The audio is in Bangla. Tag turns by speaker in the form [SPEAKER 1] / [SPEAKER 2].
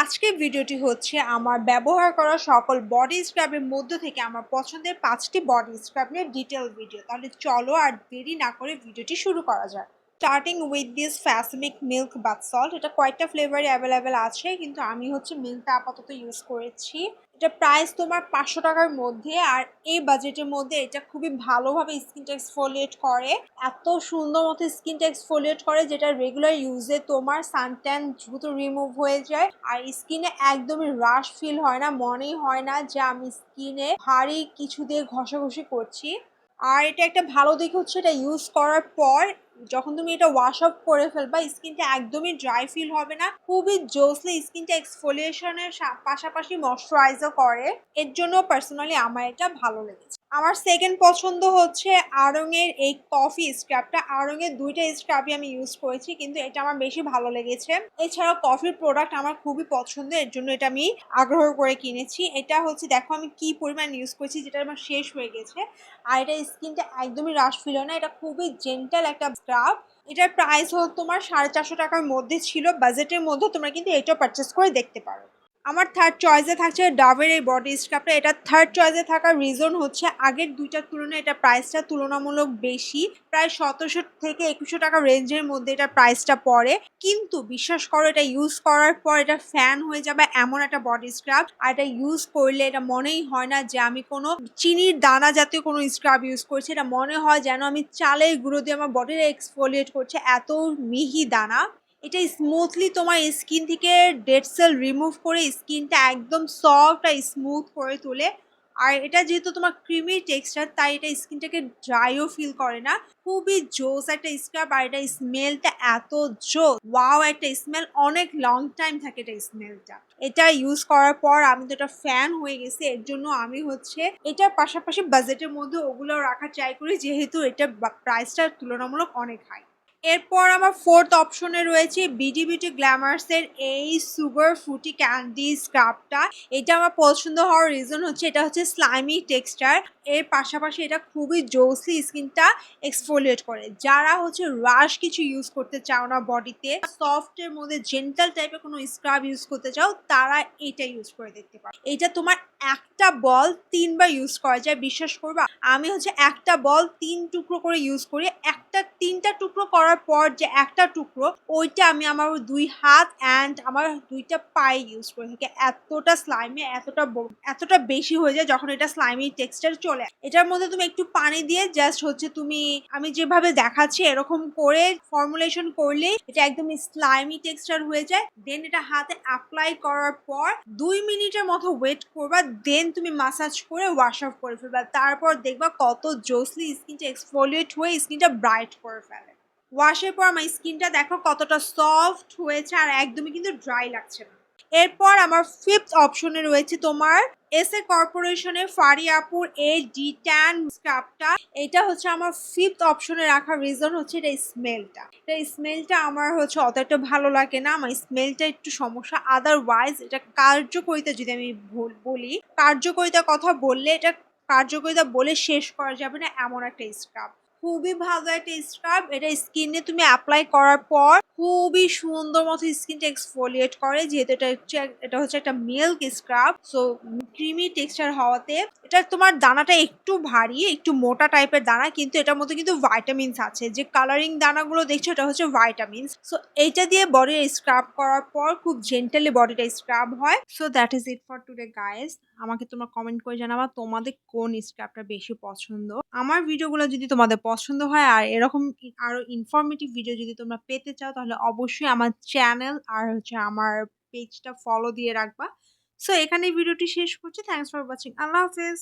[SPEAKER 1] আজকের ভিডিওটি হচ্ছে আমার ব্যবহার করা সকল বডি স্ক্রাবের মধ্য থেকে আমার পছন্দের ৫টি বডি স্ক্রাব নিয়ে ডিটেল ভিডিও। তাহলে চলো আর দেরি না করে ভিডিওটি শুরু করা যাক। Starting with this Fasmic milk bath salt. এটা কয়েকটা ফ্লেভারে অ্যাভেলেবেল আছে, কিন্তু আমি হচ্ছে মিল্কটা আপাতত ইউজ করেছি। এটা প্রাইস তোমার ৫০০ টাকার মধ্যে, আর এই বাজেটের মধ্যে এটা খুবই ভালোভাবে স্কিনটা এক্সফোলিয়েট করে। এত সুন্দর মতো স্কিনটা এক্সফোলিয়েট করে যেটা রেগুলার ইউজে তোমার সানট্যান দ্রুত রিমুভ হয়ে যায়, আর স্কিনে একদমই রাশ ফিল হয় না, মনেই হয় না যে আমি স্কিনে ভারী কিছু দিয়ে ঘষাঘষি করছি। আর এটা একটা ভালো দিক হচ্ছে, এটা ইউজ করার পর যখন তুমি এটা ওয়াশ অফ করে ফেলবা স্কিনটা একদমই ড্রাই ফিল হবে না। খুবই জোসলি স্কিনটা এক্সফোলিয়েশনের পাশাপাশি ময়শ্চারাইজও করে। এর জন্য পার্সোনালি আমার এটা ভালো লেগেছে। আমার সেকেন্ড পছন্দ হচ্ছে আড়ং এর এই কফি স্ক্রাবটা। আড়ং এর দুইটা স্ক্রাবই আমি ইউজ করেছি, কিন্তু এটা আমার বেশি ভালো লেগেছে। এছাড়াও কফির প্রোডাক্ট আমার খুবই পছন্দ, এর জন্য এটা আমি আগ্রহ করে কিনেছি। এটা হচ্ছে দেখো আমি কি পরিমাণ ইউজ করেছি, যেটা আমার শেষ হয়ে গেছে। আর এটা স্কিনটা একদমই রাশ ফিল হয় না, এটা খুবই জেন্টাল একটা স্ক্রাব। এটার প্রাইস হল তোমার 450 টাকার মধ্যে ছিল, বাজেটের মধ্যে তোমরা কিন্তু এটাও পারচেস করে দেখতে পারো। আমার থার্ড চয়েসে থাকছে ডাবের এই বডি স্ক্রাবটা। এটা থার্ড চয়েসে থাকার রিজন হচ্ছে আগের দুইটার তুলনায় এটা প্রাইসটা তুলনামূলক বেশি, প্রায় ১৭০০ থেকে ২১০০ টাকা রেঞ্জের মধ্যে এটা প্রাইসটা পড়ে। কিন্তু বিশ্বাস করো, এটা ইউজ করার পর এটা ফ্যান হয়ে যাবে এমন একটা বডি স্ক্রাব। আর এটা ইউজ করলে এটা মনেই হয় না যে আমি কোনো চিনির দানা জাতীয় কোনো স্ক্রাব ইউজ করছি। এটা মনে হয় যেন আমি চালের গুঁড়ো দিয়ে আমার বডিটা এক্সফোলিয়েট করছে, এত মিহি দানা। এটা স্মুথলি তোমার স্কিন থেকে ডেড সেল রিমুভ করে স্কিনটা একদম সফট আর স্মুথ করে তোলে। আর এটা যেহেতু তোমার ক্রিমি টেক্সচার, তাই এটা স্কিনটাকে ড্রাইও ফিল করে না। খুবই জোস একটা স্ক্রাব, আর এটা স্মেলটা এত জোস, ওয়াও একটা স্মেল, অনেক লং টাইম থাকে এটা স্মেলটা। এটা ইউজ করার পর আমি তো এটা ফ্যান হয়ে গেছি। এর জন্য আমি হচ্ছে এটার পাশাপাশি বাজেটের মধ্যে ওগুলো রাখার ট্রাই করি, যেহেতু এটা প্রাইসটা তুলনামূলক অনেক হাই। এরপর আমার ফোর্থ অপশনে রয়েছে বিডি বিউটি গ্ল্যামার্সের এই সুগার ফ্রুটি ক্যান্ডি স্ক্রাবটা। এটা আমার পছন্দ হওয়ার রিজন হচ্ছে এটা হচ্ছে স্লাইমি টেক্সচার। এর পাশাপাশি এটা খুবই জোসি স্কিনটা এক্সফোলিয়েট করে। যারা হচ্ছে রাশ কিছু ইউজ করতে চাও না বডিতে, সফটের মধ্যে জেন্টাল টাইপের কোনো স্ক্রাব ইউজ করতে চাও, তারা এটা ইউজ করে দেখতে পারো। এটা তোমার একটা বল ৩বার ইউজ করা যায়, বিশ্বাস করবা। আমি হচ্ছে একটা বল ৩ টুকরো করে ইউজ করি। একটা ৩টা টুকরো করার পর যে একটা টুকরো, ওইটা আমি আমার ২ হাত অ্যান্ড আমার ২টা পায়ে ইউজ করে থাকি। এতটা স্লাইমি, এতটা বেশি হয়ে যায় যখন এটা স্লাইমি টেক্সচার চলে আসে। এটার মধ্যে তুমি একটু পানি দিয়ে জাস্ট হচ্ছে তুমি আমি যেভাবে দেখাচ্ছি এরকম করে ফর্মুলেশন করলে এটা একদম স্লাইমি টেক্সচার হয়ে যায়। দেন এটা হাতে অ্যাপ্লাই করার পর ২ মিনিটের মতো ওয়েট করবা, দেন তুমি মাসাজ করে ওয়াশ অফ করে ফেলবা। তারপর দেখবা কত জোসলি স্কিনটা এক্সফোলিয়েট হয়ে স্কিনটা ব্রাইট করে ফেলে। ওয়াশের পর আমার স্কিনটা দেখো কতটা সফট হয়েছে, আর একদমই কিন্তু ড্রাই লাগছে না। এরপর আমার ফিফথ অপশনে রয়েছে তোমার এস এ কর্পোরেশনের ফারি আপুর এই ডি ট্যান স্ক্রাবটা। এটা হচ্ছে আমার ফিফথ অপশনে রাখার রিজন হচ্ছে এটা স্মেলটা। এটা স্মেলটা আমার হচ্ছে অত একটা ভালো লাগে না, আমার স্মেলটা একটু সমস্যা। আদারওয়াইজ এটা কার্যকরিতা যদি আমি বলি, কার্যকরিতার কথা বললে এটা কার্যকরিতা বলে শেষ করা যাবে না, এমন একটা স্ক্রাব। খুবই ভালো একটা স্ক্রাব। এটা স্কিনে তুমি অ্যাপ্লাই করার পর খুবই সুন্দর মতো স্কিনটা এক্সফোলিয়েট করে, যেহেতু এটা হচ্ছে একটা milk scrub, so creamy texture হওয়াতে এটা তোমার দানাটা একটু ভারী, একটু মোটা টাইপের দানা, কিন্তু এটার মধ্যে কিন্তু ভাইটামিনস আছে। যে কালারিং দানাগুলো দেখছো এটা হচ্ছে ভাইটামিনস। সো এইটা দিয়ে বডি স্ক্রাব করার পর খুব জেন্টালি বডিটা স্ক্রাব হয়। So that is it for today guys. আমাকে তোমরা কমেন্ট করে জানাবা তোমাদের কোন স্ক্রাবটা বেশি পছন্দ। আমার ভিডিওগুলো যদি তোমাদের পছন্দ হয় আর এরকম আরো ইনফরমেটিভ ভিডিও যদি তোমরা পেতে চাও, তাহলে অবশ্যই আমার চ্যানেল আর হচ্ছে আমার পেজটা ফলো দিয়ে রাখবা। সো এখানে ভিডিওটি শেষ করছি। Thanks for watching. আল্লাহ হাফেজ।